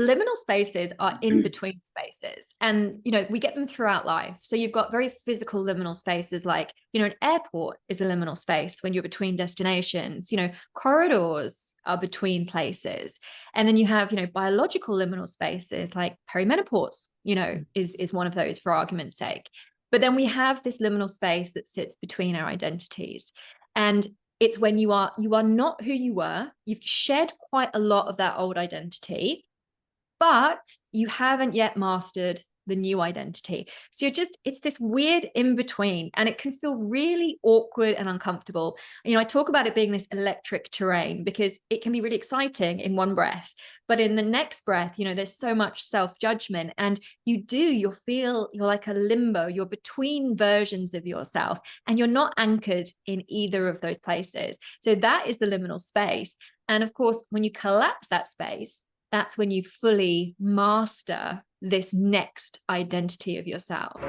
Liminal spaces are in between spaces, and we get them throughout life. So you've got very physical liminal spaces, like an airport is a liminal space when you're between destinations. Corridors are between places. And then you have biological liminal spaces, like perimenopause is one of those, for argument's sake. But then we have this liminal space that sits between our identities, and it's when you are not who you were. You've shed quite a lot of that old identity, but you haven't yet mastered the new identity. So it's this weird in between, and it can feel really awkward and uncomfortable. I talk about it being this electric terrain because it can be really exciting in one breath, but in the next breath, there's so much self-judgment, and you're like a limbo. You're between versions of yourself, and you're not anchored in either of those places. So that is the liminal space. And of course, when you collapse that space, that's when you fully master this next identity of yourself.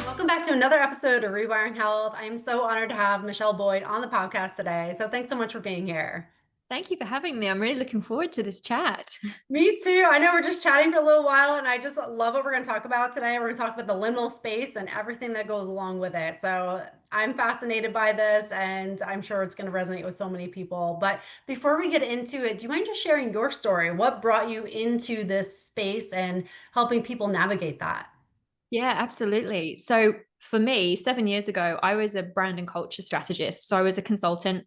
Welcome back to another episode of Rewiring Health. I'm so honored to have Michelle Boyde on the podcast today. So thanks so much for being here. Thank you for having me. I'm really looking forward to this chat. Me too. I know we're just chatting for a little while, and I just love what we're going to talk about today. We're going to talk about the liminal space and everything that goes along with it. So I'm fascinated by this, and I'm sure it's going to resonate with so many people. But before we get into it, do you mind just sharing your story? What brought you into this space and helping people navigate that? Yeah, absolutely. So for me, 7 years ago, I was a brand and culture strategist. So I was a consultant,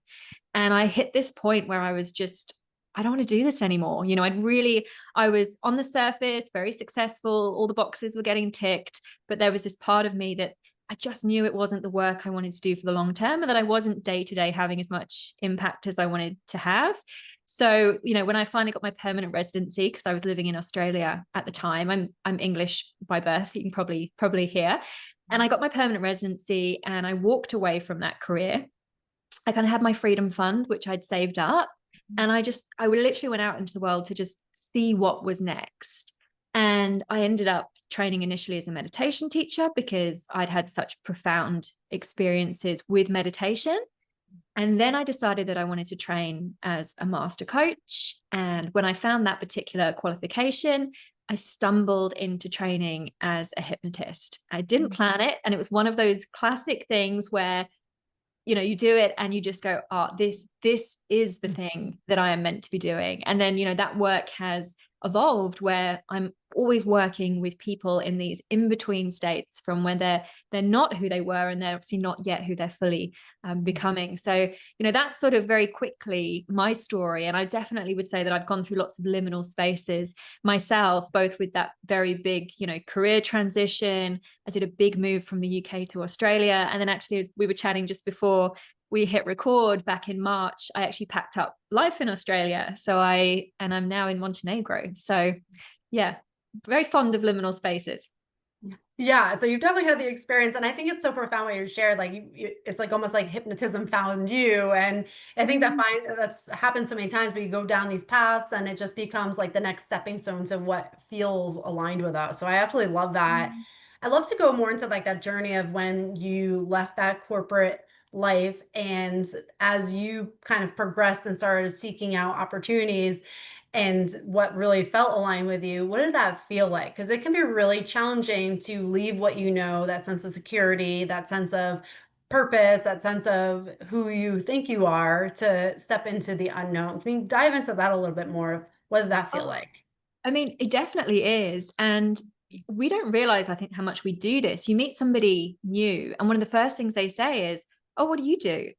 and I hit this point where I was just, I don't want to do this anymore. I was on the surface, very successful. All the boxes were getting ticked, but there was this part of me that I just knew it wasn't the work I wanted to do for the long term, and that I wasn't day to day having as much impact as I wanted to have. So, when I finally got my permanent residency, because I was living in Australia at the time, I'm English by birth, you can probably hear. And I got my permanent residency, and I walked away from that career. I kind of had my freedom fund, which I'd saved up. And I literally went out into the world to just see what was next. And I ended up training initially as a meditation teacher because I'd had such profound experiences with meditation. And then I decided that I wanted to train as a master coach. And when I found that particular qualification, I stumbled into training as a hypnotist. I didn't plan it. And it was one of those classic things where you do it and you just go, oh, this is the thing that I am meant to be doing. And then, that work has evolved where I'm always working with people in these in-between states from when they're not who they were, and they're obviously not yet who they're fully becoming. So, that's sort of very quickly my story. And I definitely would say that I've gone through lots of liminal spaces myself, both with that very big, career transition. I did a big move from the UK to Australia. And then actually, as we were chatting just before we hit record back in March, I actually packed up life in Australia. And I'm now in Montenegro. So yeah, very fond of liminal spaces. Yeah, so you've definitely had the experience, and I think it's so profound what you shared. Like it's like almost like hypnotism found you, and I think that's happened so many times. But you go down these paths, and it just becomes like the next stepping stone to what feels aligned with us. So I absolutely love that. I'd love to go more into like that journey of when you left that corporate life, and as you kind of progressed and started seeking out opportunities and what really felt aligned with you. What did that feel like? Because it can be really challenging to leave what you know, that sense of security, that sense of purpose, that sense of who you think you are, to step into the unknown. Can you dive into that a little bit more? What did that feel like? I mean, it definitely is. And we don't realize, I think, how much we do this. You meet somebody new, and one of the first things they say is, oh, what do you do?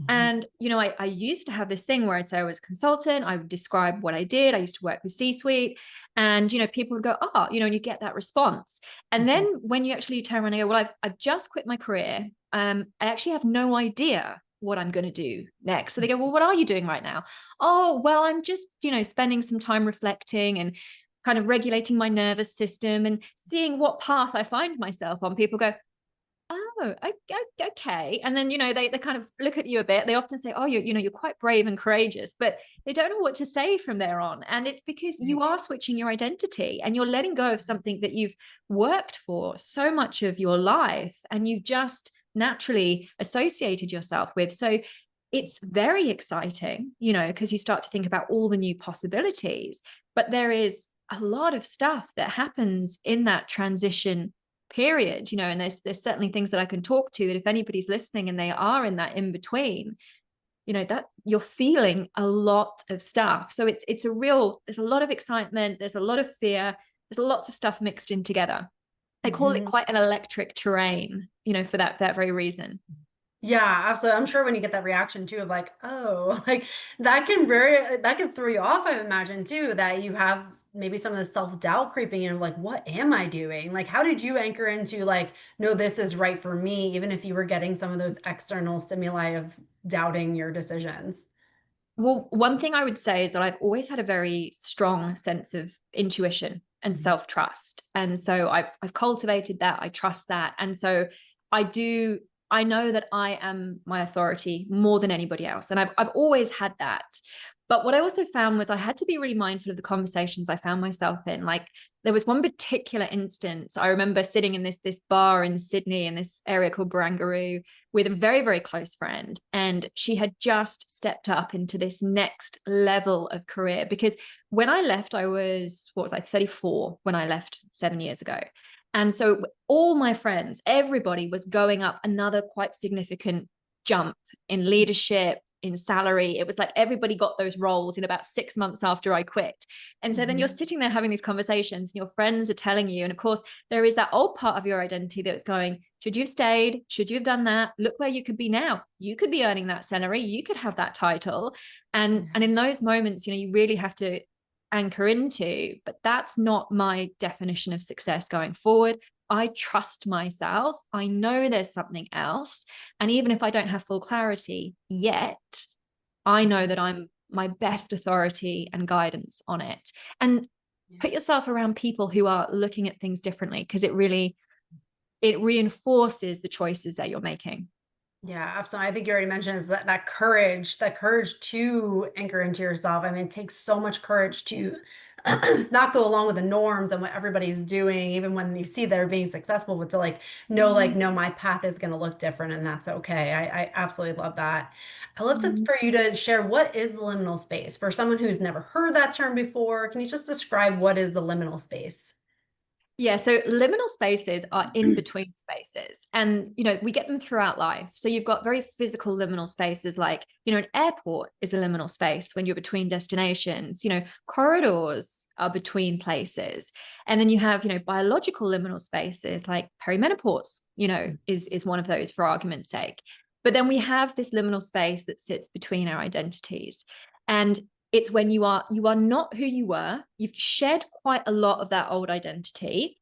And, I used to have this thing where I'd say I was a consultant. I would describe what I did. I used to work with C-suite, and, people would go, oh, and you get that response. And then when you actually turn around and go, well, I've just quit my career. I actually have no idea what I'm going to do next. So they go, well, what are you doing right now? Oh, well, I'm just, spending some time reflecting and kind of regulating my nervous system and seeing what path I find myself on. People go, oh, okay. And then, they kind of look at you a bit. They often say, oh, you're quite brave and courageous, but they don't know what to say from there on. And it's because you are switching your identity, and you're letting go of something that you've worked for so much of your life, and you've just naturally associated yourself with. So it's very exciting, because you start to think about all the new possibilities, but there is a lot of stuff that happens in that transition period, and there's certainly things that I can talk to, that if anybody's listening and they are in that in between, that you're feeling a lot of stuff. So there's a lot of excitement, there's a lot of fear, there's lots of stuff mixed in together. I call it quite an electric terrain, for that very reason. Yeah, absolutely. I'm sure when you get that reaction too of like, oh, like that can throw you off, I imagine too, that you have maybe some of the self-doubt creeping in of like, what am I doing? Like, how did you anchor into like, no, this is right for me, even if you were getting some of those external stimuli of doubting your decisions? Well, one thing I would say is that I've always had a very strong sense of intuition and self-trust. And so I've cultivated that. I trust that. And so I know that I am my authority more than anybody else. And I've always had that. But what I also found was I had to be really mindful of the conversations I found myself in. Like, there was one particular instance. I remember sitting in this bar in Sydney, in this area called Barangaroo, with a very, very close friend. And she had just stepped up into this next level of career. Because when I left, I was, 34 when I left 7 years ago. And so all my friends, everybody was going up another quite significant jump in leadership, in salary. It was like everybody got those roles in about 6 months after I quit. And so then you're sitting there having these conversations and your friends are telling you, and of course there is that old part of your identity that's going, should you have stayed? Should you have done that? Look where you could be now. You could be earning that salary. You could have that title. And in those moments, you really have to anchor into, but that's not my definition of success going forward. I trust myself. I know there's something else. And even if I don't have full clarity yet, I know that I'm my best authority and guidance on it. And put yourself around people who are looking at things differently, because it reinforces the choices that you're making. Yeah, absolutely. I think you already mentioned is that courage to anchor into yourself. I mean, it takes so much courage to not go along with the norms and what everybody's doing, even when you see they're being successful, but to like know, like, no, my path is going to look different and that's okay. I absolutely love that. I love for you to share what is the liminal space for someone who's never heard that term before. Can you just describe what is the liminal space? Yeah, so liminal spaces are in between spaces, and we get them throughout life. So you've got very physical liminal spaces, like an airport is a liminal space when you're between destinations. Corridors are between places, and then you have biological liminal spaces like perimenopause. Is one of those, for argument's sake. But then we have this liminal space that sits between our identities, and it's when you are not who you were. You've shed quite a lot of that old identity,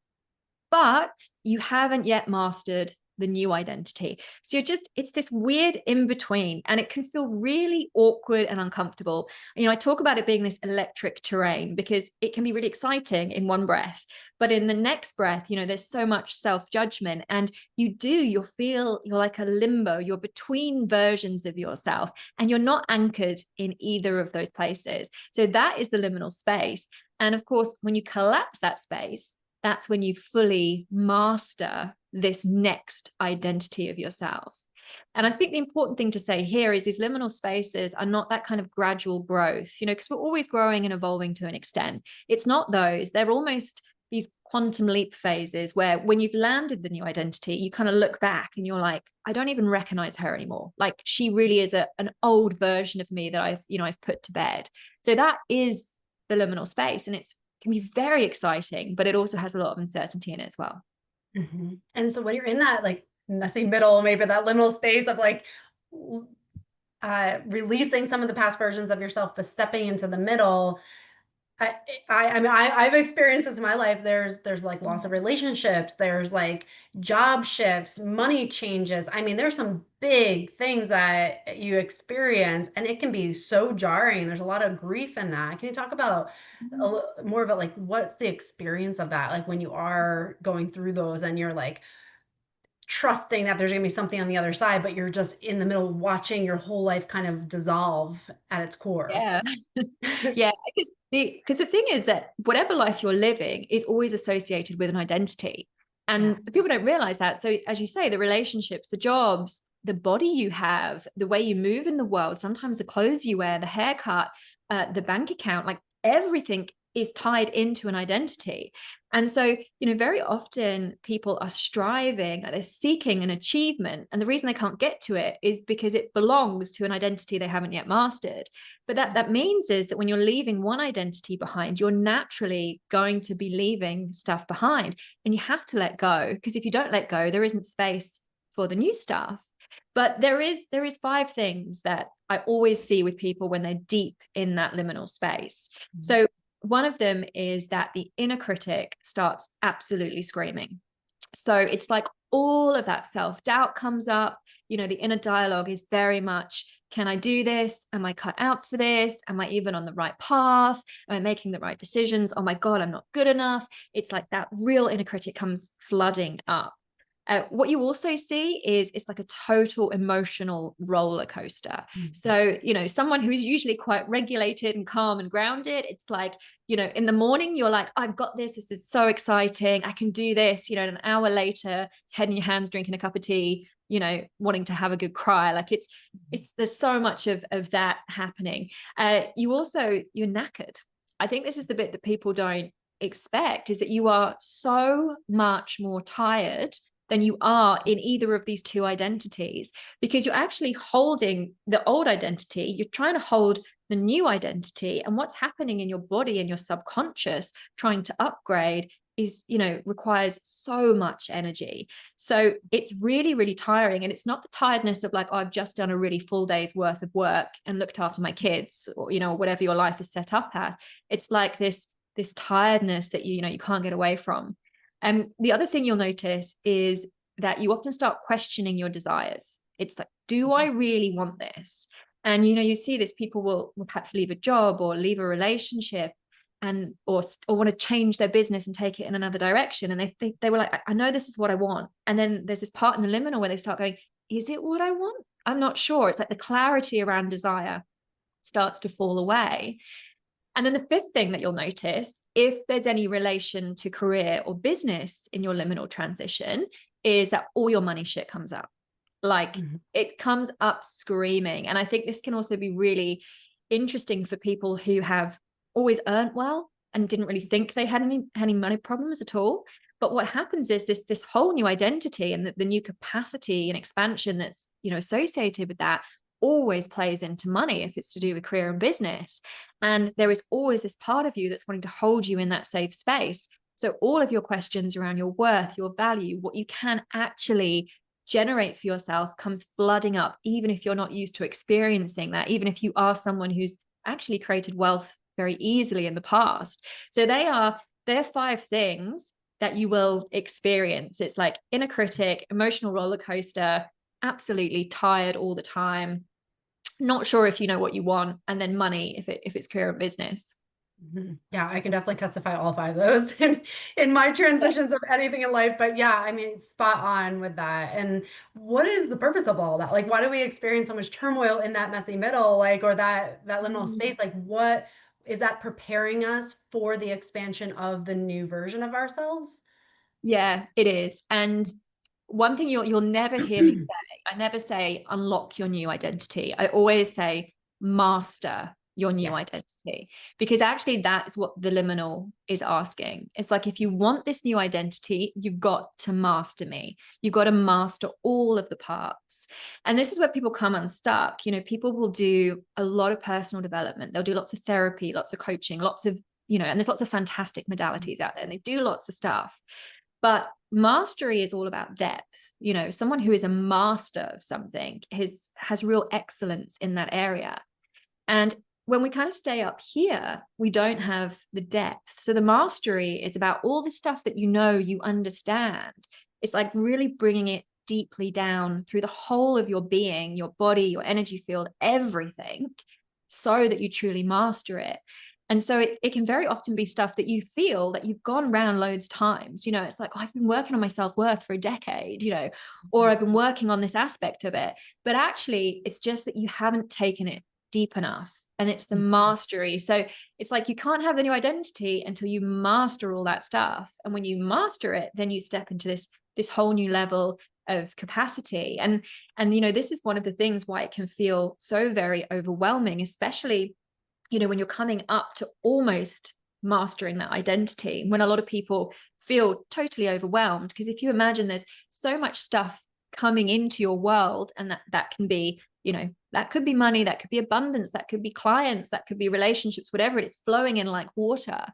but you haven't yet mastered the new identity. So it's this weird in between, and it can feel really awkward and uncomfortable. I talk about it being this electric terrain because it can be really exciting in one breath, but in the next breath, there's so much self-judgment, and you're like a limbo. You're between versions of yourself, and you're not anchored in either of those places. So that is the liminal space. And of course, when you collapse that space, that's when you fully master this next identity of yourself. And I think the important thing to say here is these liminal spaces are not that kind of gradual growth, because we're always growing and evolving to an extent. It's not those. They're almost these quantum leap phases where when you've landed the new identity, you kind of look back and you're like, I don't even recognize her anymore. Like, she really is an old version of me that I've put to bed. So that is the liminal space, and it can be very exciting, but it also has a lot of uncertainty in it as well. And so when you're in that like messy middle, maybe that liminal space of like releasing some of the past versions of yourself, but stepping into the middle, I mean, I've experienced this in my life. There's like loss of relationships. There's like job shifts, money changes. I mean, there's some big things that you experience, and it can be so jarring. There's a lot of grief in that. Can you talk about more of it? Like, what's the experience of that? Like when you are going through those, and you're like trusting that there's gonna be something on the other side, but you're just in the middle watching your whole life kind of dissolve at its core. Yeah. Yeah. Because the thing is that whatever life you're living is always associated with an identity. Yeah. And the people don't realize that. So as you say, the relationships, the jobs, the body you have, the way you move in the world, sometimes the clothes you wear, the haircut, the bank account, like everything is tied into an identity. And so, very often people are striving, they're seeking an achievement. And the reason they can't get to it is because it belongs to an identity they haven't yet mastered. But that means is that when you're leaving one identity behind, you're naturally going to be leaving stuff behind, and you have to let go, because if you don't let go, there isn't space for the new stuff. But there is 5 things that I always see with people when they're deep in that liminal space. So one of them is that the inner critic starts absolutely screaming. So it's like all of that self-doubt comes up. The inner dialogue is very much, can I do this? Am I cut out for this? Am I even on the right path? Am I making the right decisions? Oh my God, I'm not good enough. It's like that real inner critic comes flooding up. What you also see is it's like a total emotional roller coaster. So, someone who's usually quite regulated and calm and grounded, it's like, in the morning, you're like, I've got this. This is so exciting. I can do this. And an hour later, head in your hands, drinking a cup of tea, wanting to have a good cry. Like there's so much of that happening. You're knackered. I think this is the bit that people don't expect, is that you are so much more tired than you are in either of these 2 identities, because you're actually holding the old identity, you're trying to hold the new identity, and what's happening in your body and your subconscious trying to upgrade is, requires so much energy. So it's really, really tiring. And it's not the tiredness of like, oh, I've just done a really full day's worth of work and looked after my kids, or, whatever your life is set up as. It's like this tiredness that you can't get away from. And the other thing you'll notice is that you often start questioning your desires. It's like, do I really want this? And, you see this, people will perhaps leave a job or leave a relationship and, or want to change their business and take it in another direction. And they were like, I know this is what I want. And then there's this part in the liminal where they start going, is it what I want? I'm not sure. It's like the clarity around desire starts to fall away. And then the 5th thing that you'll notice, if there's any relation to career or business in your liminal transition, is that all your money shit comes up. Like it comes up screaming. And I think this can also be really interesting for people who have always earned well and didn't really think they had any money problems at all. But what happens is this whole new identity and the new capacity and expansion that's, associated with that always plays into money if it's to do with career and business. And there is always this part of you that's wanting to hold you in that safe space. So all of your questions around your worth, your value, what you can actually generate for yourself comes flooding up, even if you're not used to experiencing that, even if you are someone who's actually created wealth very easily in the past. So they're 5 things that you will experience. It's like inner critic, emotional roller coaster, absolutely tired all the time, not sure if you know what you want, and then money if it's career or business. Yeah, I can definitely testify all 5 of those in my transitions of anything in life. But yeah, I mean, spot on with that. And what is the purpose of all that? Like, why do we experience so much turmoil in that messy middle, like, or that liminal space? Like, what is that preparing us for the expansion of the new version of ourselves? Yeah, it is. And one thing you'll never hear me say, I never say unlock your new identity. I always say master your new identity, because actually that's what the liminal is asking. It's like, if you want this new identity, you've got to master me. You've got to master all of the parts. And this is where people come unstuck. People will do a lot of personal development. They'll do lots of therapy, lots of coaching, lots of, and there's lots of fantastic modalities out there, and they do lots of stuff. But mastery is all about depth. Someone who is a master of something has real excellence in that area. And when we kind of stay up here, we don't have the depth. So the mastery is about all the stuff that you understand. It's like really bringing it deeply down through the whole of your being, your body, your energy field, everything, so that you truly master it. And so it can very often be stuff that you feel that you've gone around loads of times. It's like, oh, I've been working on my self-worth for a decade, or I've been working on this aspect of it. But actually, it's just that you haven't taken it deep enough. And it's the mastery. So it's like, you can't have the new identity until you master all that stuff. And when you master it, then you step into this whole new level of capacity. And this is one of the things why it can feel so very overwhelming, especially when you're coming up to almost mastering that identity, when a lot of people feel totally overwhelmed. Because if you imagine there's so much stuff coming into your world, and that can be, that could be money, that could be abundance, that could be clients, that could be relationships, whatever it is, flowing in like water.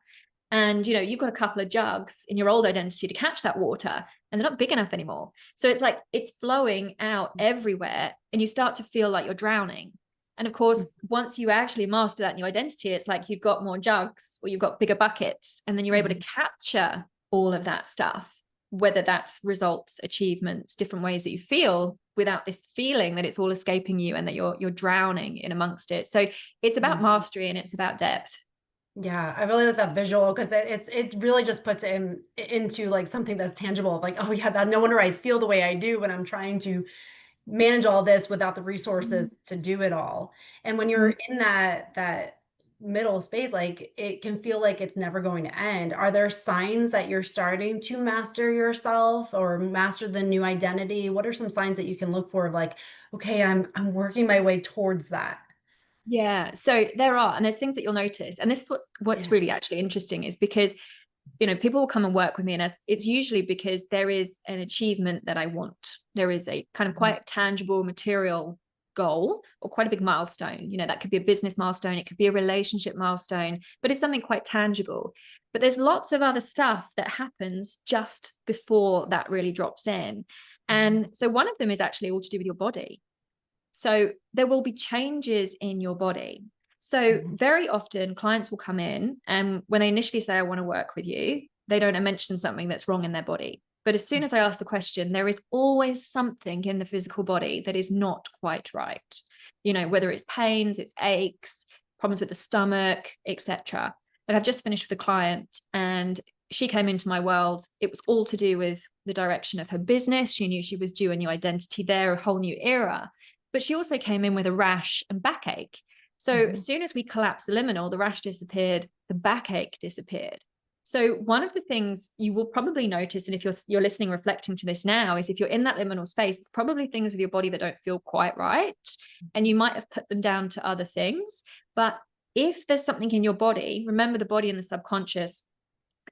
And you've got a couple of jugs in your old identity to catch that water, and they're not big enough anymore. So it's like it's flowing out everywhere, and you start to feel like you're drowning. And of course, once you actually master that new identity, it's like you've got more jugs, or you've got bigger buckets, and then you're able to capture all of that stuff, whether that's results, achievements, different ways that you feel, without this feeling that it's all escaping you and that you're drowning in amongst it. So it's about mastery, and it's about depth. Yeah, I really like that visual, because it really just puts it into like something that's tangible. Like, oh yeah, that no wonder I feel the way I do when I'm trying to manage all this without the resources to do it all. And when you're in that middle space, like it can feel like it's never going to end. Are there signs that you're starting to master yourself or master the new identity? What are some signs that you can look for of like, okay, I'm working my way towards that? Yeah, so there are, and there's things that you'll notice. And this is what's really actually interesting, is because people will come and work with me, and it's usually because there is an achievement that I want. There is a kind of quite tangible material goal, or quite a big milestone. That could be a business milestone, it could be a relationship milestone, but it's something quite tangible. But there's lots of other stuff that happens just before that really drops in. And so one of them is actually all to do with your body. So there will be changes in your body. So very often clients will come in, and when they initially say, I want to work with you, they don't mention something that's wrong in their body. But as soon as I ask the question, there is always something in the physical body that is not quite right. Whether it's pains, it's aches, problems with the stomach, etc. Like I've just finished with a client, and she came into my world. It was all to do with the direction of her business. She knew she was due a new identity there, a whole new era. But she also came in with a rash and backache. So as soon as we collapsed the liminal, the rash disappeared, the backache disappeared. So one of the things you will probably notice, and if you're listening, reflecting to this now, is if you're in that liminal space, it's probably things with your body that don't feel quite right. And you might have put them down to other things. But if there's something in your body, remember the body and the subconscious,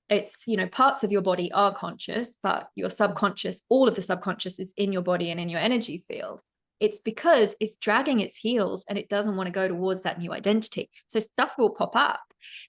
it's, parts of your body are conscious, but your subconscious, all of the subconscious is in your body and in your energy field. It's because it's dragging its heels and it doesn't want to go towards that new identity. So stuff will pop up.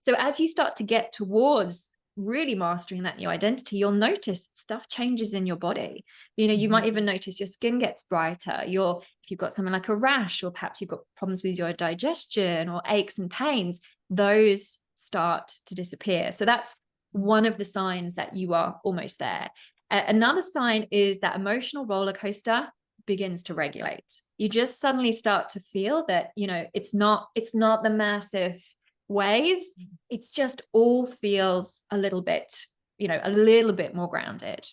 So as you start to get towards really mastering that new identity, you'll notice stuff changes in your body. You might even notice your skin gets brighter. If you've got something like a rash, or perhaps you've got problems with your digestion or aches and pains, those start to disappear. So that's one of the signs that you are almost there. Another sign is that emotional roller coaster begins to regulate. You just suddenly start to feel that, it's not the massive waves. It's just all feels a little bit more grounded.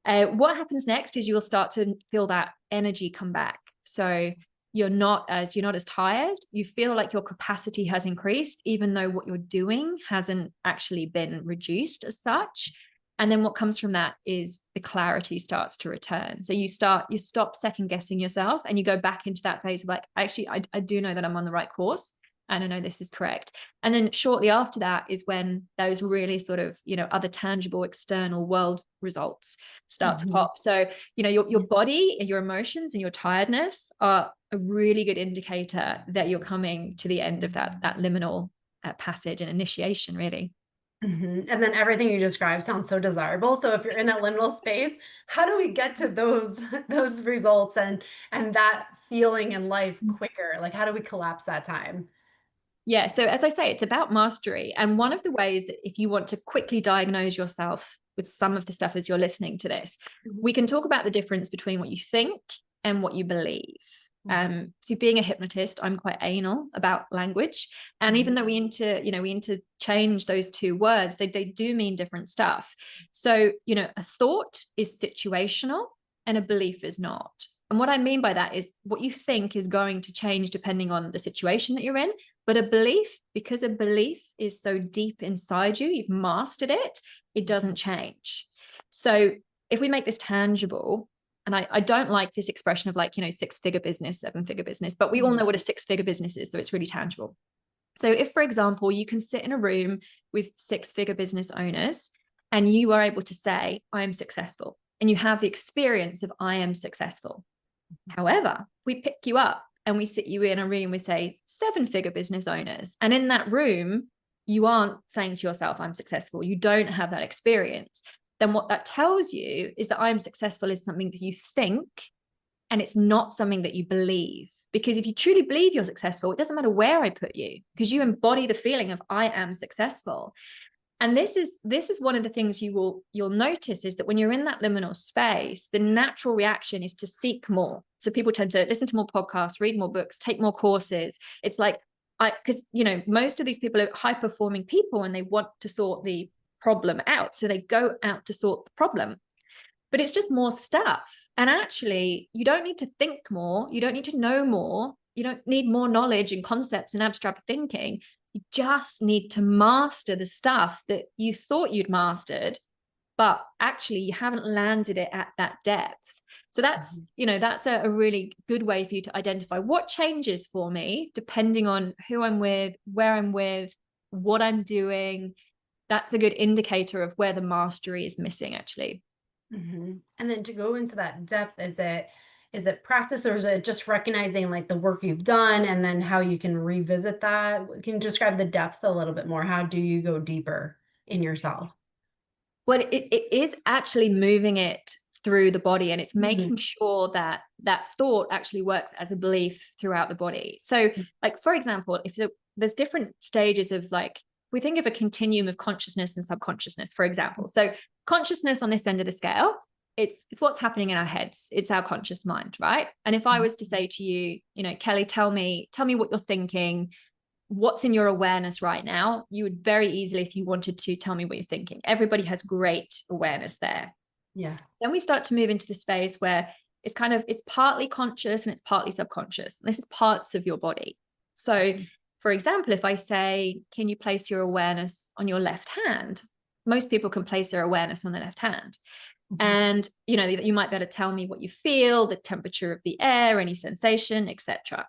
What happens next is you'll start to feel that energy come back. So you're not as tired. You feel like your capacity has increased, even though what you're doing hasn't actually been reduced as such. And then what comes from that is the clarity starts to return. So you stop second guessing yourself, and you go back into that phase of like, actually, I do know that I'm on the right course, and I know this is correct. And then shortly after that is when those really sort of, other tangible external world results start to pop. So, your body and your emotions and your tiredness are a really good indicator that you're coming to the end of that liminal passage and initiation, really. And then everything you described sounds so desirable. So if you're in that liminal space, how do we get to those results and that feeling in life quicker? Like, how do we collapse that time? Yeah. So as I say, it's about mastery. And one of the ways that if you want to quickly diagnose yourself with some of the stuff as you're listening to this, we can talk about the difference between what you think and what you believe. So being a hypnotist, I'm quite anal about language. And even though we interchange those two words, they do mean different stuff. So, a thought is situational and a belief is not. And what I mean by that is what you think is going to change depending on the situation that you're in. But a belief, because a belief is so deep inside you, you've mastered it, it doesn't change. So if we make this tangible, and I don't like this expression of like, 6-figure business, 7-figure business, but we all know what a 6-figure business is. So it's really tangible. So if, for example, you can sit in a room with 6-figure business owners and you are able to say, I am successful, and you have the experience of I am successful. However, we pick you up and we sit you in a room with, say, 7-figure business owners. And in that room, you aren't saying to yourself, I'm successful. You don't have that experience. Then what that tells you is that I'm successful is something that you think, and it's not something that you believe. Because if you truly believe you're successful, it doesn't matter where I put you, because you embody the feeling of I am successful. And this is one of the things you'll notice is that when you're in that liminal space, the natural reaction is to seek more. So people tend to listen to more podcasts, read more books, take more courses. It's like, because most of these people are high performing people and they want to sort the problem out. So they go out to sort the problem. But it's just more stuff. And actually, you don't need to think more. You don't need to know more. You don't need more knowledge and concepts and abstract thinking. You just need to master the stuff that you thought you'd mastered, but actually you haven't landed it at that depth. So that's, that's a really good way for you to identify what changes for me, depending on who I'm with, where I'm with, what I'm doing. That's a good indicator of where the mastery is missing, actually. Mm-hmm. And then to go into that depth, is it practice, or is it just recognizing like the work you've done and then how you can revisit that? Can you describe the depth a little bit more? How do you go deeper in yourself? Well, it is actually moving it through the body, and it's making sure that that thought actually works as a belief throughout the body. So like, for example, there's different stages of, like, we think of a continuum of consciousness and subconsciousness, for example. So consciousness on this end of the scale, it's what's happening in our heads. It's our conscious mind, right? And if I was to say to you, Kelly, tell me what you're thinking, what's in your awareness right now, you would very easily, if you wanted to, tell me what you're thinking. Everybody has great awareness there. Yeah. Then we start to move into the space where it's partly conscious and it's partly subconscious. And this is parts of your body. So for example, if I say, can you place your awareness on your left hand? Most people can place their awareness on the left hand. And, you might be able to tell me what you feel, the temperature of the air, any sensation, etc.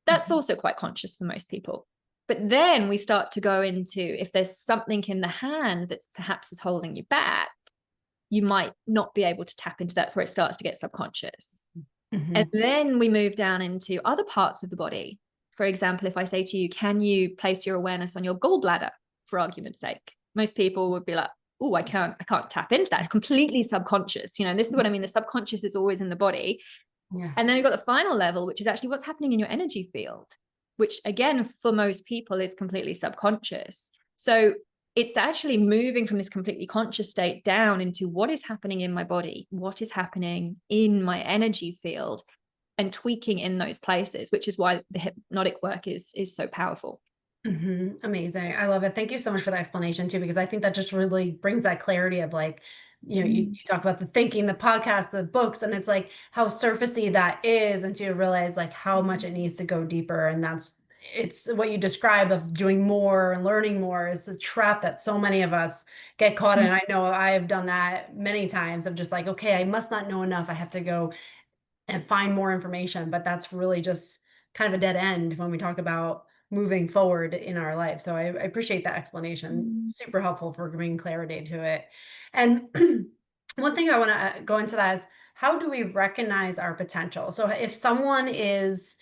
That's also quite conscious for most people. But then we start to go into, if there's something in the hand that's perhaps is holding you back, you might not be able to tap into that. That's where it starts to get subconscious. And then we move down into other parts of the body. For example, if I say to you, can you place your awareness on your gallbladder, for argument's sake? Most people would be like, oh, I can't tap into that. It's completely subconscious. This is what I mean. The subconscious is always in the body. Yeah. And then you've got the final level, which is actually what's happening in your energy field, which again, for most people is completely subconscious. So it's actually moving from this completely conscious state down into what is happening in my body, what is happening in my energy field, and tweaking in those places, which is why the hypnotic work is so powerful. Amazing. I love it. Thank you so much for the explanation too, because I think that just really brings that clarity of like, you talk about the thinking, the podcast, the books, and it's like how surfacey that is, and to realize like how much it needs to go deeper. And it's what you describe of doing more and learning more is the trap that so many of us get caught in. I know I have done that many times of just like, okay, I must not know enough. I have to go and find more information, but that's really just kind of a dead end when we talk about moving forward in our life. So I appreciate that explanation. Super helpful for bringing clarity to it. And one thing I want to go into that is, how do we recognize our potential? So if someone is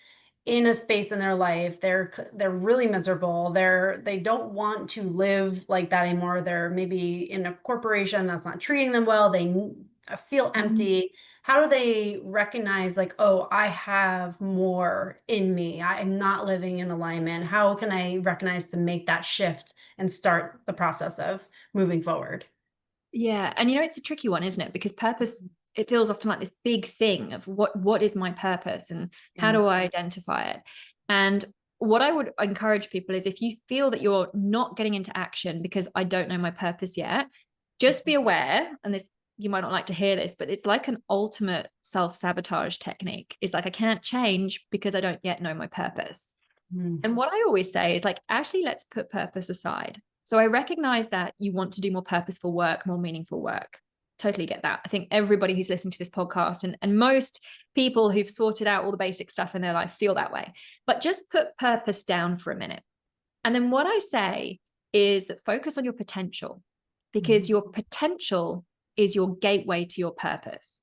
in a space in their life, they're really miserable, they don't want to live like that anymore, they're maybe in a corporation that's not treating them well, they feel empty. How do they recognize like, oh, I have more in me, I'm not living in alignment? How can I recognize to make that shift and start the process of moving forward? Yeah. And it's a tricky one, isn't it? Because purpose, it feels often like this big thing of what is my purpose and how do I identify it? And what I would encourage people is, if you feel that you're not getting into action because I don't know my purpose yet, just be aware, and this, you might not like to hear this, but it's like an ultimate self-sabotage technique. It's like, I can't change because I don't yet know my purpose. And what I always say is like, actually, let's put purpose aside. So I recognize that you want to do more purposeful work, more meaningful work. totally get that. I think everybody who's listening to this podcast and most people who've sorted out all the basic stuff in their life feel that way. But just put purpose down for a minute. And then what I say is that focus on your potential, because your potential is your gateway to your purpose.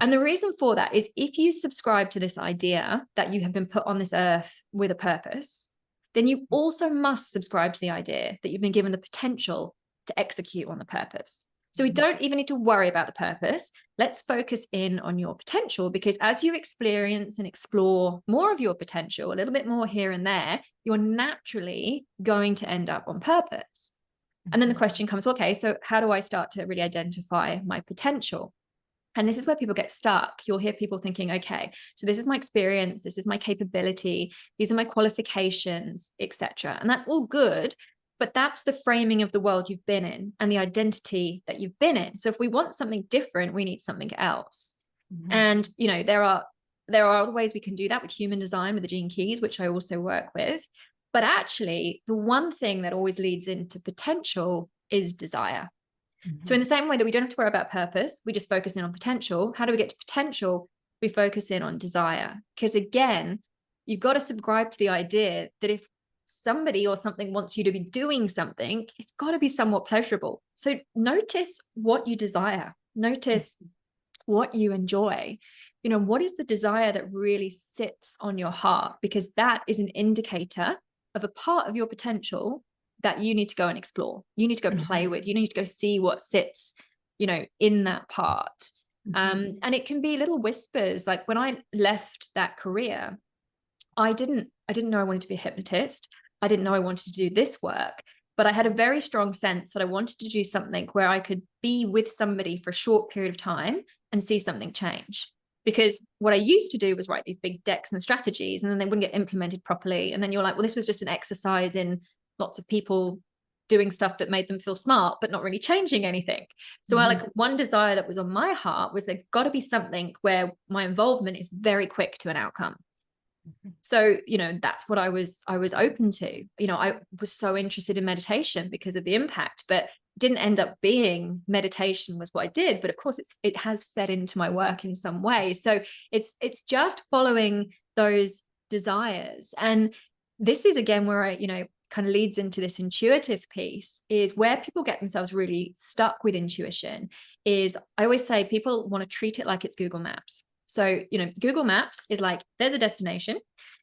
And the reason for that is if you subscribe to this idea that you have been put on this earth with a purpose, then you also must subscribe to the idea that you've been given the potential to execute on the purpose. So we don't even need to worry about the purpose. Let's focus in on your potential, because as you experience and explore more of your potential, a little bit more here and there, you're naturally going to end up on purpose. And then the question comes, okay, so how do I start to really identify my potential? And this is where people get stuck. You'll hear people thinking, okay, so this is my experience, this is my capability, these are my qualifications, etc. And that's all good, but that's the framing of the world you've been in and the identity that you've been in. So if we want something different, we need something else. And, you know, there are other ways we can do that with human design, with the gene keys, which I also work with. But actually, the one thing that always leads into potential is desire. So in the same way that we don't have to worry about purpose, we just focus in on potential. How do we get to potential? We focus in on desire. Because again, you've got to subscribe to the idea that if somebody or something wants you to be doing something, it's got to be somewhat pleasurable. So notice what you desire. Notice what you enjoy. You know, what is the desire that really sits on your heart? Because that is an indicator of a part of your potential that you need to go and explore. You need to go play with. You need to go see what sits, you know, in that part. And it can be little whispers. Like when I left that career, I didn't know I wanted to be a hypnotist. I didn't know I wanted to do this work, but I had a very strong sense that I wanted to do something where I could be with somebody for a short period of time and see something change. Because what I used to do was write these big decks and strategies, and then they wouldn't get implemented properly. And then you're like, well, this was just an exercise in lots of people doing stuff that made them feel smart, but not really changing anything. So I like one desire that was on my heart was there's got to be something where my involvement is very quick to an outcome. So, you know, that's what I was open to. You know, I was so interested in meditation because of the impact, but didn't end up being meditation was what I did. But of course it has fed into my work in some way. So it's just following those desires. And this is again where I, you know, kind of leads into this intuitive piece, is where people get themselves really stuck with intuition. Is I always say people want to treat it like it's Google Maps. So, you know, Google Maps is like, there's a destination,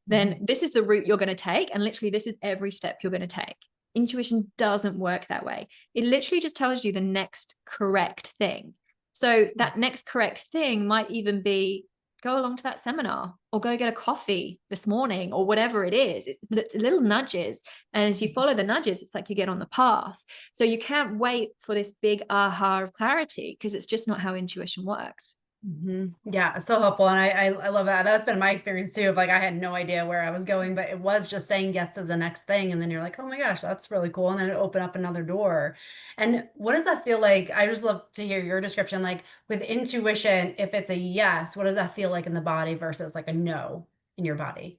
then this is the route you're going to take. And literally this is every step you're going to take. Intuition doesn't work that way. It literally just tells you the next correct thing. So that next correct thing might even be go along to that seminar or go get a coffee this morning or whatever it is. It's little nudges. And as you follow the nudges, it's like you get on the path. So you can't wait for this big aha of clarity, because it's just not how intuition works. Yeah, so helpful. And I love that. That's been my experience too, of like, I had no idea where I was going, but it was just saying yes to the next thing. And then you're like, oh my gosh, that's really cool. And then it opened up another door. And what does that feel like? I just love to hear your description. Like with intuition, if it's a yes, what does that feel like in the body versus like a no in your body?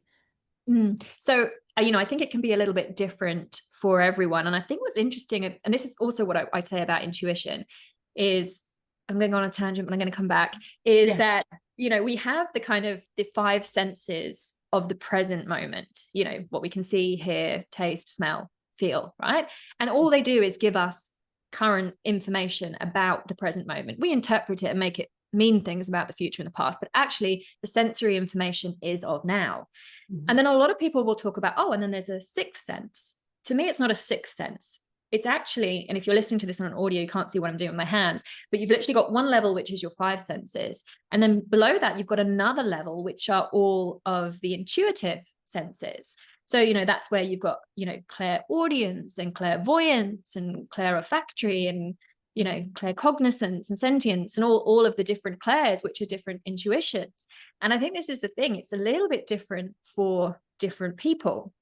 So, you know, I think it can be a little bit different for everyone. And I think what's interesting, and this is also what I say about intuition, is I'm going on a tangent, but I'm going to come back, is that, you know, we have the kind of the five senses of the present moment, you know, what we can see, hear, taste, smell, feel, right? And all they do is give us current information about the present moment. We interpret it and make it mean things about the future and the past, but actually the sensory information is of now. And then a lot of people will talk about, oh, and then there's a sixth sense. To me, it's not a sixth sense. It's actually, and if you're listening to this on an audio, you can't see what I'm doing with my hands, but you've literally got one level, which is your five senses. And then below that, you've got another level, which are all of the intuitive senses. So, you know, that's where you've got, you know, clairaudience and clairvoyance and clairolfactory and, you know, claircognizance and sentience and all of the different clairs, which are different intuitions. And I think this is the thing. It's a little bit different for different people.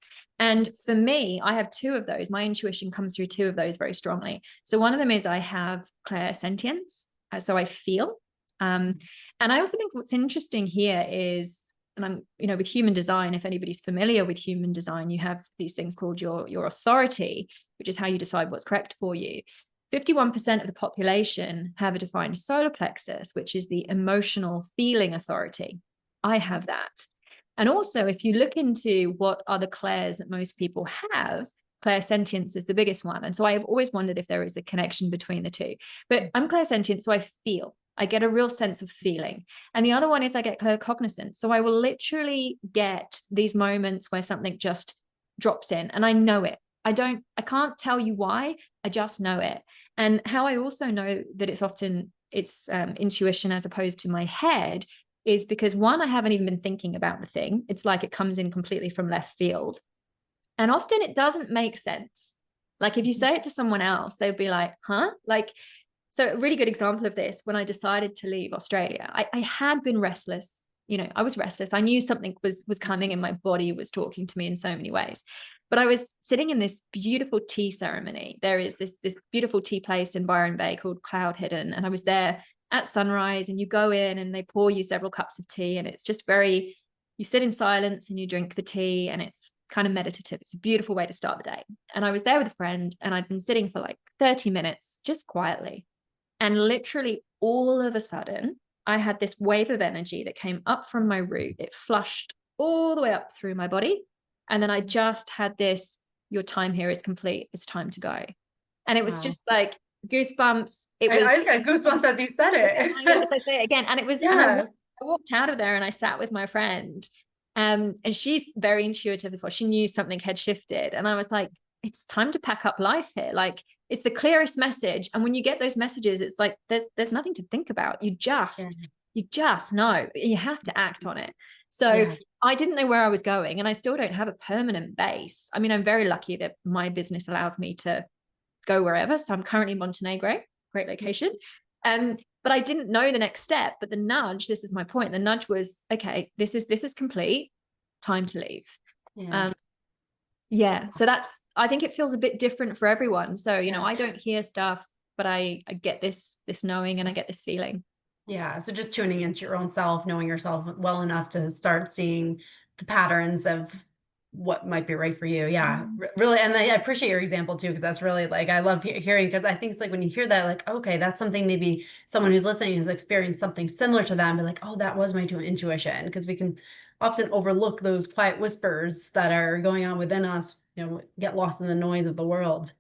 And for me, I have two of those. My intuition comes through two of those very strongly. So one of them is I have clairsentience. So I feel. And I also think what's interesting here is, and I'm, you know, with human design, if anybody's familiar with human design, you have these things called your authority, which is how you decide what's correct for you. 51% of the population have a defined solar plexus, which is the emotional feeling authority. I have that. And also, if you look into what are the clairs that most people have, clairsentience is the biggest one. And so I have always wondered if there is a connection between the two. But I'm clairsentient, so I feel. I get a real sense of feeling. And the other one is I get claircognizance. So I will literally get these moments where something just drops in and I know it. I can't tell you why, I just know it. And how I also know that it's intuition as opposed to my head is because, one, I haven't even been thinking about the thing. It's like it comes in completely from left field. And often it doesn't make sense. Like if you say it to someone else, they'll be like, huh? Like, so a really good example of this, when I decided to leave Australia, I had been restless. I was restless. I knew something was coming and my body was talking to me in so many ways. But I was sitting in this beautiful tea ceremony. There is this beautiful tea place in Byron Bay called Cloud Hidden. And I was there at sunrise, and you go in and they pour you several cups of tea. And it's just you sit in silence and you drink the tea, and it's kind of meditative. It's a beautiful way to start the day. And I was there with a friend, and I'd been sitting for like 30 minutes just quietly. And literally all of a sudden, I had this wave of energy that came up from my root. It flushed all the way up through my body. And then I just had this, your time here is complete. It's time to go. And it was just like goosebumps. I just got goosebumps as you said it. Yes, I say it again. And it was, and Yeah. I walked out of there and I sat with my friend. And she's very intuitive as well. She knew something had shifted. And I was like, it's time to pack up life here. Like, it's the clearest message. And when you get those messages, it's like there's nothing to think about. You just know. You have to act on it. So I didn't know where I was going, and I still don't have a permanent base. I mean, I'm very lucky that my business allows me to go wherever. So I'm currently in Montenegro, great location. But I didn't know the next step. But the nudge, this is my point. The nudge was, okay, this is complete. Time to leave. So I think it feels a bit different for everyone. So, I don't hear stuff, but I get this knowing, and I get this feeling. Yeah. So just tuning into your own self, knowing yourself well enough to start seeing the patterns of what might be right for you. Yeah, really. And I appreciate your example too, because that's really like, I love hearing, because I think it's like when you hear that, like, okay, that's something maybe someone who's listening has experienced something similar to them, but like, oh, that was my intuition. Because we can often overlook those quiet whispers that are going on within us, get lost in the noise of the world.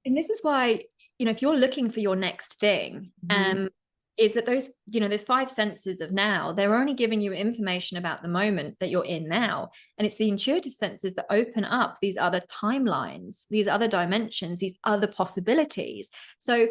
And this is why, if you're looking for your next thing, is that those 5 senses of now, they're only giving you information about the moment that you're in now. And it's the intuitive senses that open up these other timelines, these other dimensions, these other possibilities. So,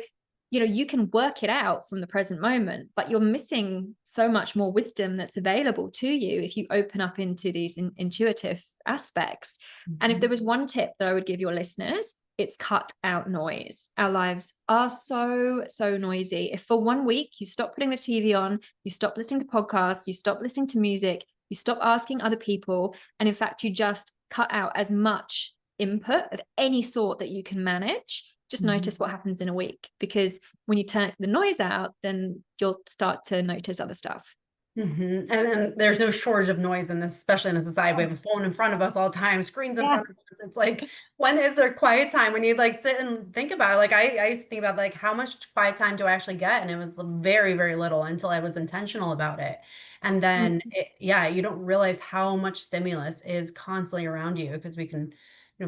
you can work it out from the present moment, but you're missing so much more wisdom that's available to you if you open up into these intuitive aspects. And if there was one tip that I would give your listeners, it's cut out noise. Our lives are so noisy. If for 1 week you stop putting the TV on, you stop listening to podcasts, you stop listening to music, you stop asking other people, and in fact, you just cut out as much input of any sort that you can manage, just notice what happens in a week. Because when you turn the noise out, then you'll start to notice other stuff. And then there's no shortage of noise in this, especially in a society. We have a phone in front of us all the time, screens in front of us. It's like, when is there quiet time? When you like sit and think about it, like I used to think about like, how much quiet time do I actually get? And it was very, very little until I was intentional about it. And then, you don't realize how much stimulus is constantly around you, because we can,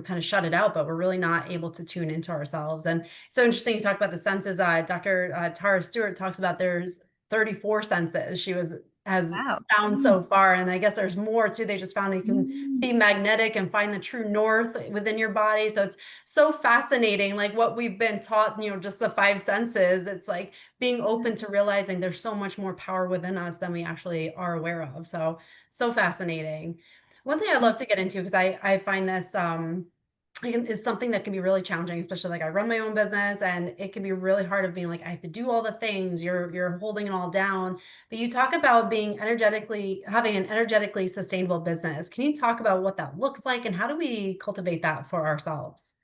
kind of shut it out, but we're really not able to tune into ourselves. And so interesting, you talk about the senses. Dr. Tara Stewart talks about there's 34 senses she has found so far. And I guess there's more too. They just found you can be magnetic and find the true north within your body. So it's so fascinating, like what we've been taught, just the 5 senses. It's like being open to realizing there's so much more power within us than we actually are aware of. So fascinating. One thing I'd love to get into, because I find this is something that can be really challenging, especially like I run my own business, and it can be really hard of being like, I have to do all the things, you're holding it all down. But you talk about having an energetically sustainable business. Can you talk about what that looks like, and how do we cultivate that for ourselves?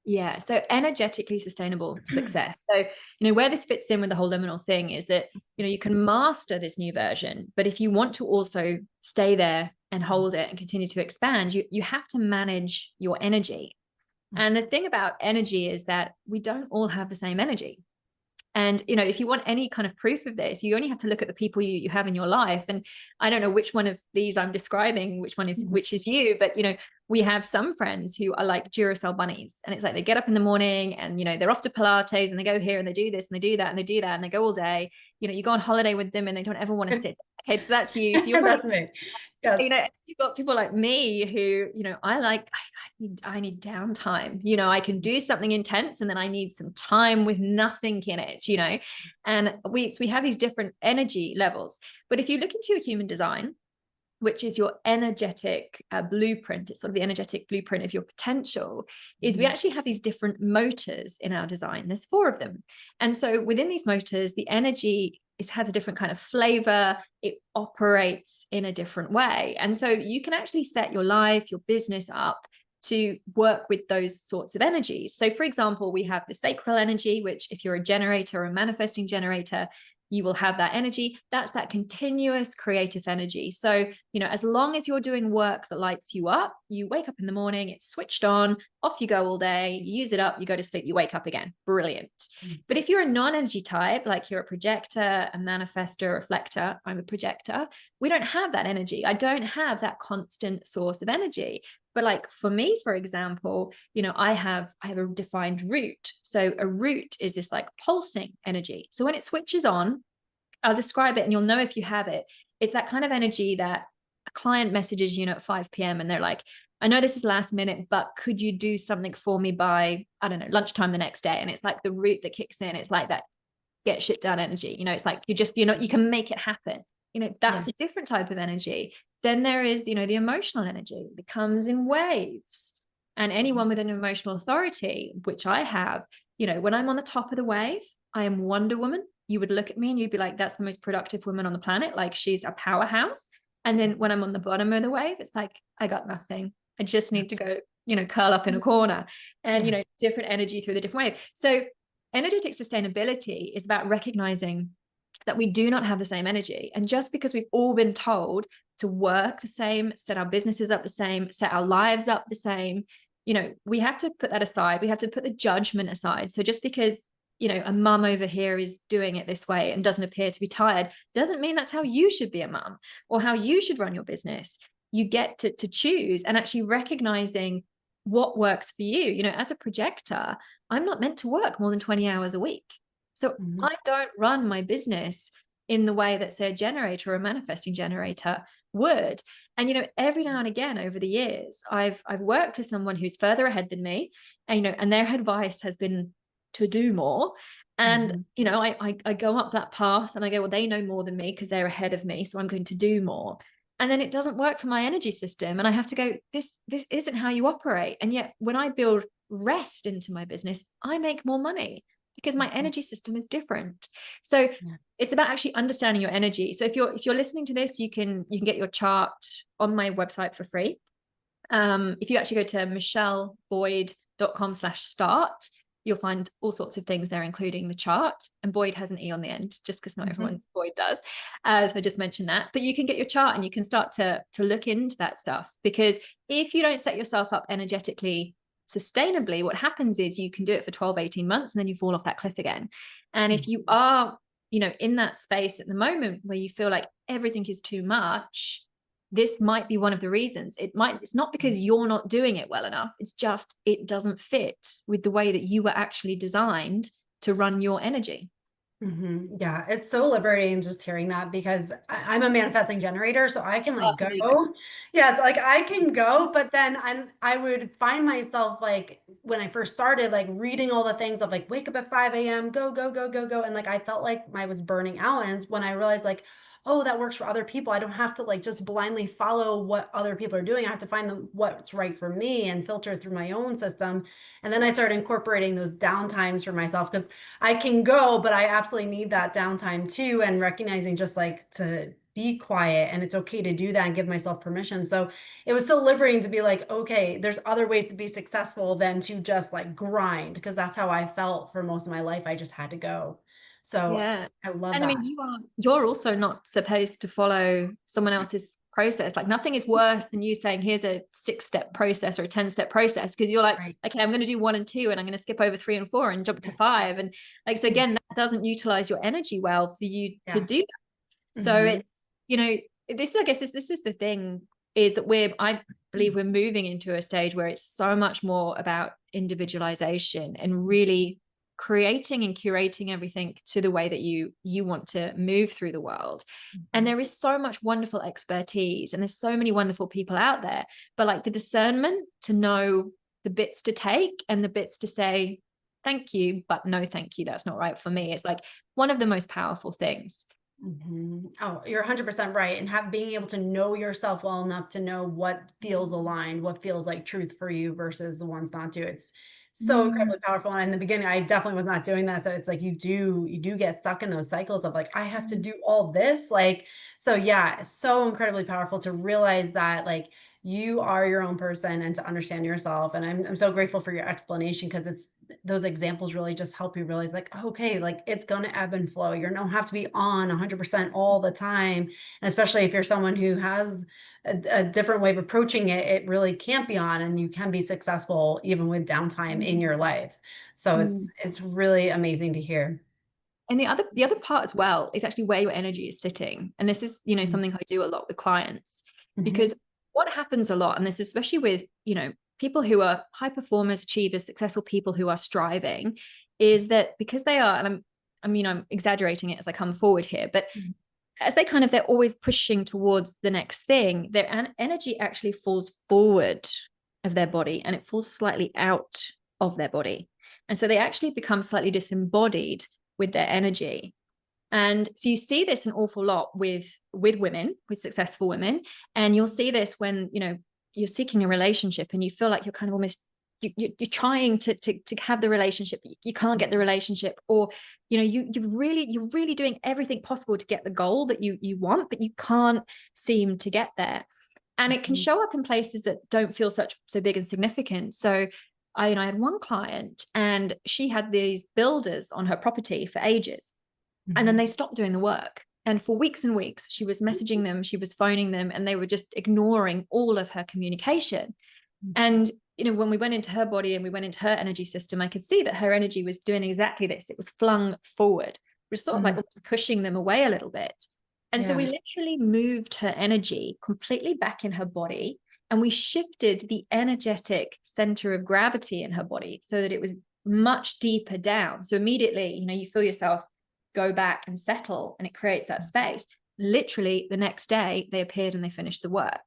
Yeah. So energetically sustainable success. So, where this fits in with the whole liminal thing is that, you can master this new version, but if you want to also stay there and hold it and continue to expand, you have to manage your energy. And the thing about energy is that we don't all have the same energy. And, you know, if you want any kind of proof of this, you only have to look at the people you have in your life. And I don't know which one of these I'm describing, which is you, but, you know, we have some friends who are like Duracell bunnies. And it's like they get up in the morning and, you know, they're off to Pilates and they go here and they do this and they do that and they do that and they go all day. You know, you go on holiday with them and they don't ever want to sit. Okay, so that's you. So you're That's me. Yes. you know, you've got people like me who, you know, I need downtime. You know, I can do something intense and then I need some time with nothing in it, you know. And we have these different energy levels. But if you look into your human design, which is your energetic blueprint, it's sort of the energetic blueprint of your potential, is we actually have these different motors in our design. There's 4 of them. And so within these motors, the energy has a different kind of flavor. It operates in a different way. And so you can actually set your life, your business up to work with those sorts of energies. So for example, we have the sacral energy, which if you're a generator or a manifesting generator, you will have that energy. That's that continuous creative energy. So, you know, as long as you're doing work that lights you up, you wake up in the morning, it's switched on, off you go all day, you use it up, you go to sleep, you wake up again. Brilliant. But if you're a non-energy type, like you're a projector, a manifestor, reflector, I'm a projector, we don't have that energy. I don't have that constant source of energy. But like for me, for example, you know, I have a defined root. So a root is this like pulsing energy. So when it switches on, I'll describe it and you'll know if you have it. It's that kind of energy that a client messages you know at 5 p.m. and they're like, I know this is last minute, but could you do something for me by, I don't know, lunchtime the next day? And it's like the root that kicks in. It's like that get shit done energy. You know, it's like you can make it happen. You know, that's a different type of energy. Then there is, you know, the emotional energy that comes in waves. And anyone with an emotional authority, which I have, you know, when I'm on the top of the wave, I am Wonder Woman. You would look at me and you'd be like, that's the most productive woman on the planet. Like she's a powerhouse. And then when I'm on the bottom of the wave, it's like, I got nothing. I just need to go, you know, curl up in a corner and, you know, different energy through the different wave. So energetic sustainability is about recognizing that we do not have the same energy. And just because we've all been told to work the same, set our businesses up the same, set our lives up the same, you know, we have to put that aside. We have to put the judgment aside. So just because, you know, a mum over here is doing it this way and doesn't appear to be tired, doesn't mean that's how you should be a mum or how you should run your business. You get to choose, and actually recognizing what works for you. You know, as a projector, I'm not meant to work more than 20 hours a week. So I don't run my business in the way that, say, a generator or a manifesting generator would. And, you know, every now and again over the years, I've worked with someone who's further ahead than me, and, you know, and their advice has been to do more. And, you know, I go up that path and I go, well, they know more than me because they're ahead of me. So I'm going to do more. And then it doesn't work for my energy system. And I have to go, this isn't how you operate. And yet when I build rest into my business, I make more money because my energy system is different. So it's about actually understanding your energy. So if you're listening to this, you can get your chart on my website for free. If you actually go to michelleboyde.com/start, you'll find all sorts of things there, including the chart. And Boyd has an E on the end, just because not everyone's Boyd does. So I just mentioned that. But you can get your chart and you can start to look into that stuff. Because if you don't set yourself up energetically sustainably, what happens is you can do it for 12, 18 months and then you fall off that cliff again. And if you are, you know, in that space at the moment where you feel like everything is too much, this might be one of the reasons. It's not because you're not doing it well enough. It's just, it doesn't fit with the way that you were actually designed to run your energy. Yeah, it's so liberating just hearing that, because I'm a manifesting generator, so I can like go. Yes, like I can go, but then I would find myself like when I first started, like reading all the things of like wake up at 5 a.m., go, go, go, go, go. And like I felt like I was burning out. And when I realized like, oh, that works for other people. I don't have to like just blindly follow what other people are doing. I have to find what's right for me and filter through my own system. And then I started incorporating those downtimes for myself, because I can go, but I absolutely need that downtime too. And recognizing just like to be quiet, and it's okay to do that and give myself permission. So it was so liberating to be like, okay, there's other ways to be successful than to just like grind, because that's how I felt for most of my life. I just had to go. So Yeah. I love And that. I mean, you're also not supposed to follow someone else's process. Like nothing is worse than you saying, here's a 6-step process or a 10-step process. Cause you're like, Right. okay, I'm going to do 1 and 2, and I'm going to skip over 3 and 4 and jump to 5. And like, so Yeah. again, that doesn't utilize your energy well for you to Yeah. do that. So it's, you know, this, I guess this is the thing, is that I believe we're moving into a stage where it's so much more about individualization and really creating and curating everything to the way that you want to move through the world. And there is so much wonderful expertise, and there's so many wonderful people out there, but like the discernment to know the bits to take and the bits to say thank you, but no thank you, that's not right for me, it's like one of the most powerful things. Oh, you're 100% right. And being able to know yourself well enough to know what feels aligned, what feels like truth for you versus the ones not to. It's so incredibly powerful. And in the beginning, I definitely was not doing that. So it's like you do get stuck in those cycles of like, I have to do all this. Like, so yeah, it's so incredibly powerful to realize that like you are your own person and to understand yourself. And I'm so grateful for your explanation, because it's those examples really just help you realize like, okay, like it's going to ebb and flow. You don't have to be on 100% all the time. And especially if you're someone who has a different way of approaching it, it really can't be on, and you can be successful even with downtime in your life. So it's really amazing to hear. And the other part as well is actually where your energy is sitting. And this is, you know, something I do a lot with clients, because what happens a lot, and this especially with, you know, people who are high performers, achievers, successful people who are striving, is that because they are, and I'm exaggerating it as I come forward here, but as they're always pushing towards the next thing, their energy actually falls forward of their body, and it falls slightly out of their body. And so they actually become slightly disembodied with their energy. And so you see this an awful lot with women, with successful women. And you'll see this when, you know, you're seeking a relationship and you feel like you're kind of almost, you're trying to have the relationship, but you can't get the relationship, or, you know, you're really doing everything possible to get the goal that you want, but you can't seem to get there. And it can show up in places that don't feel so big and significant. So I had one client, and she had these builders on her property for ages, and then they stopped doing the work. And for weeks and weeks, she was messaging them, she was phoning them, and they were just ignoring all of her communication. And, you know, when we went into her body and we went into her energy system, I could see that her energy was doing exactly this. It was flung forward, which was sort of like pushing them away a little bit. And so we literally moved her energy completely back in her body, and we shifted the energetic center of gravity in her body so that it was much deeper down. So immediately, you know, you feel yourself go back and settle, and it creates that space. Literally the next day they appeared and they finished the work.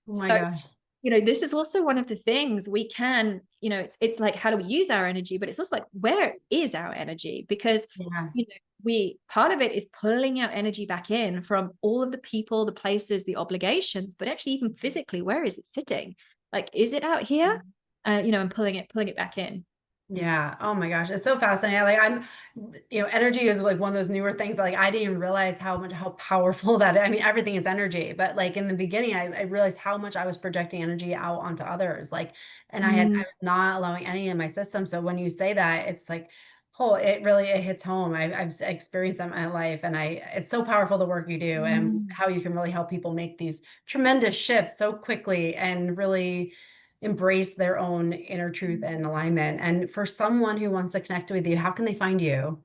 Oh my So, gosh. you know, this is also one of the things we can, you know, it's like, how do we use our energy? But it's also like, where is our energy? Because, you know, part of it is pulling our energy back in from all of the people, the places, the obligations, but actually even physically, where is it sitting? Like, is it out here? You know, and pulling it back in. Yeah. Oh my gosh. It's so fascinating. Like you know, energy is like one of those newer things that like I didn't even realize how powerful that, I mean, everything is energy, but like in the beginning, I realized how much I was projecting energy out onto others. Like, and I was not allowing any in my system. So when you say that, it's like, oh, it hits home. I've experienced that in my life, and it's so powerful the work you do and how you can really help people make these tremendous shifts so quickly and really embrace their own inner truth and alignment. And for someone who wants to connect with you, how can they find you?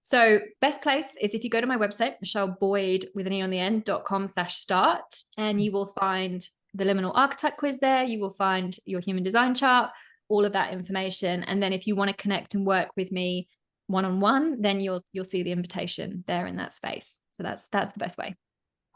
So best place is if you go to my website, Michelle Boyde with an E on the end.com/start, and you will find the liminal archetype quiz there. You will find your human design chart, all of that information. And then if you want to connect and work with me one-on-one, then you'll see the invitation there in that space. So that's the best way.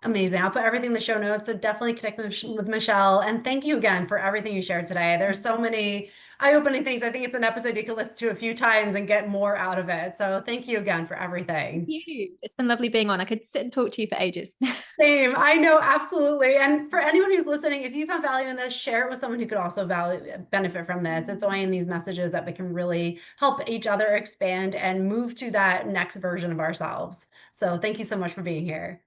Amazing. I'll put everything in the show notes. So definitely connect with Michelle. And thank you again for everything you shared today. There's so many eye-opening things. I think it's an episode you can listen to a few times and get more out of it. So thank you again for everything. Thank you. It's been lovely being on. I could sit and talk to you for ages. Same. I know. Absolutely. And for anyone who's listening, if you found value in this, share it with someone who could also benefit from this. It's only in these messages that we can really help each other expand and move to that next version of ourselves. So thank you so much for being here.